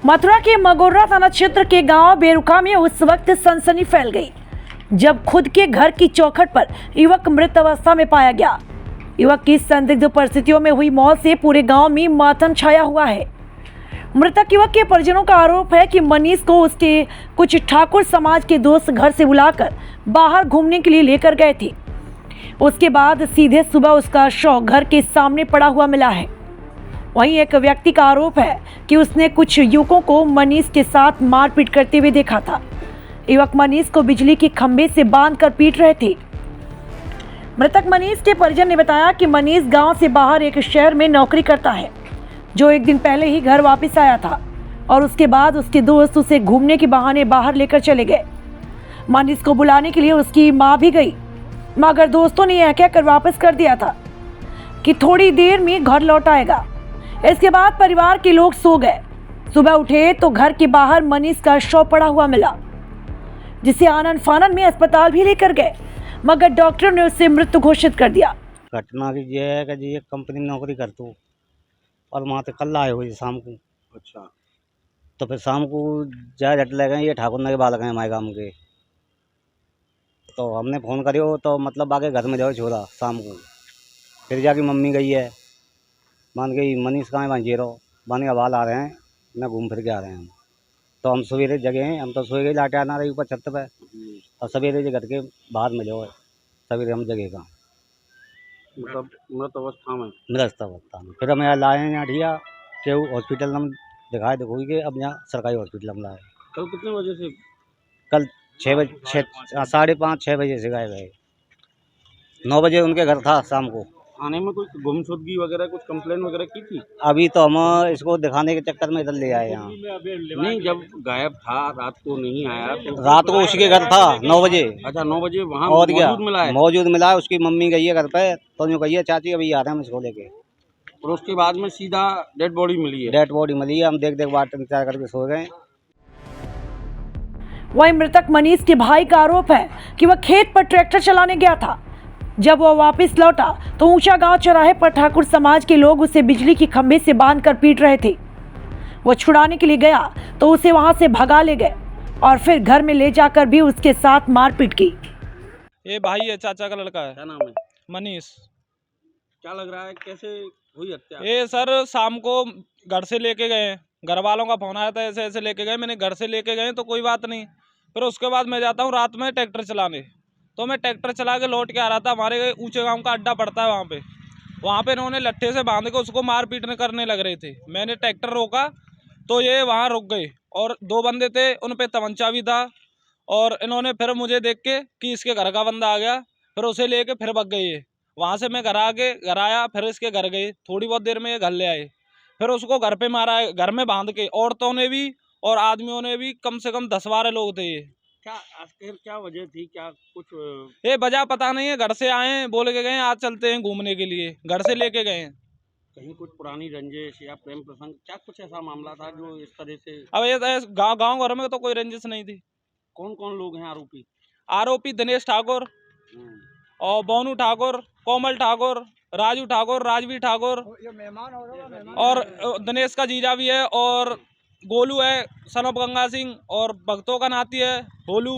मथुरा के मगोरा थाना क्षेत्र के गांव बेरुखा में उस वक्त सनसनी फैल गई जब खुद के घर की चौखट पर युवक मृत अवस्था में पाया गया। युवक की संदिग्ध परिस्थितियों में हुई मौत से पूरे गांव में मातम छाया हुआ है। मृतक युवक के परिजनों का आरोप है कि मनीष को उसके कुछ ठाकुर समाज के दोस्त घर से बुलाकर बाहर घूमने के लिए लेकर गए थे। उसके बाद सीधे सुबह उसका शव घर के सामने पड़ा हुआ मिला है। वहीं एक व्यक्ति का आरोप है कि उसने कुछ युवकों को मनीष के साथ मारपीट करते हुए देखा था। युवक मनीष को बिजली के खंभे से बांधकर पीट रहे थे। मृतक मनीष के परिजन ने बताया कि मनीष गांव से बाहर एक शहर में नौकरी करता है, जो एक दिन पहले ही घर वापस आया था और उसके बाद उसके दोस्त उसे घूमने के बहाने बाहर लेकर चले गए। मनीष को बुलाने के लिए उसकी मां भी गई, मगर दोस्तों ने यह कहकर वापस कर दिया था कि थोड़ी देर में घर लौट आएगा। इसके बाद परिवार के लोग सो गए। सुबह उठे तो घर के बाहर मनीष का शव पड़ा हुआ मिला, जिसे आनन फानन में अस्पताल भी लेकर गए, मगर डॉक्टर ने उसे मृत घोषित कर दिया। घटना की ये है कि जी एक कंपनी में नौकरी करते हो और वहाँ से कल आए हुए शाम को। अच्छा। तो फिर शाम को जाए झट ले गए, ये ठाकुर नगर बालक हैं हमारे गाँव के। तो हमने फ़ोन करियो तो मतलब आके घर में जाओ छोरा शाम को। फिर जाके मम्मी गई है, मान गई मनीष कहाँ है, वहाँ जीरो मान के बाल आ रहे हैं, मैं घूम फिर के आ रहे हैं हम। तो हम सवेरे जगह हैं, हम तो सोए गए लाटे आना रही ऊपर छत पे और सवेरे जो घर के बाहर मिले हो सवेरे हम जगह का मतलब मृत अवस्था में। मृत अवस्था में। फिर हम यहाँ लाए हैं, यहाँ ढिया के हॉस्पिटल हम दिखाए दिखोई के, अब यहाँ सरकारी हॉस्पिटल हम लाए। कल कितने बजे से? कल 6 बजे 5:30 6 बजे से गए गए, 9 बजे उनके घर था शाम को। थाने में कुछ गुमशुदगी वगैरह कुछ कंप्लेन वगैरह की थी? अभी तो हम इसको दिखाने के चक्कर में इधर ले आए यहाँ। नहीं, जब गायब था रात को नहीं आया तो रात को उसके घर था 9 बजे। अच्छा, 9 बजे वहाँ और क्या मौजूद मिला है? मौजूद मिला है। उसकी मम्मी गई है घर पे, तो यूँ कही है चाची अभी आ रहे हैं हम इसको लेके। और उसके बाद में सीधा डेड बॉडी मिली है? डेड बॉडी मिली है, हम देख बात इंतजार करके सो गए। वहीं मृतक मनीष के भाई का आरोप है कि वह खेत पर ट्रैक्टर चलाने गया था। जब वह वापस लौटा तो ऊंचा गांव चौराहे पर ठाकुर समाज के लोग उसे बिजली के खंभे से बांधकर पीट रहे थे। वह छुड़ाने के लिए गया तो उसे वहां से भगा ले गए और फिर घर में ले जाकर भी उसके साथ मारपीट की। ये भाई है, चाचा का लड़का है। क्या नाम है? मनीष। क्या लग रहा है कैसे हुई हत्या? ये सर शाम को घर से लेके गए, घर वालों का फोन आया था ऐसे ऐसे लेके गए। मैंने घर से लेके गए तो कोई बात नहीं, फिर उसके बाद मैं जाता हूँ रात में ट्रैक्टर चलाने। तो मैं ट्रैक्टर चला के लौट के आ रहा था, हमारे ऊंचे गांव का अड्डा पड़ता है वहाँ पे इन्होंने लट्ठे से बांध के उसको मार पीटने करने लग रहे थे। मैंने ट्रैक्टर रोका तो ये वहाँ रुक गए और 2 बंदे थे, उन पे तमंचा भी था। और इन्होंने फिर मुझे देख के कि इसके घर का बंदा आ गया, फिर उसे लेके फिर भग गए ये। वहाँ से मैं घर आया, फिर इसके घर गए, थोड़ी बहुत देर में ये घर ले आए, फिर उसको घर पे मारा है, घर में बांध के। औरतों ने भी और आदमियों ने भी, कम से कम 10-12 लोग थे ये। क्या आखिर क्या वजह थी? क्या कुछ ये वजह पता नहीं है, घर से आए बोल के गए आज चलते हैं घूमने के लिए, घर से लेके गए हैं। कहीं कुछ पुरानी रंजिश या प्रेम प्रसंग, क्या कुछ ऐसा मामला था जो इस तरह से? अब ये गांव घर में तो कोई रंजिश नहीं थी। कौन कौन लोग हैं आरोपी? आरोपी दिनेश ठाकुर और बोनू ठाकुर, कोमल ठाकुर, राजू ठाकुर, राजवीर ठाकुर और दिनेश का जीजा भी है, और गोलू है, सन ऑफ गंगा सिंह, और भक्तों का नाती है भोलू।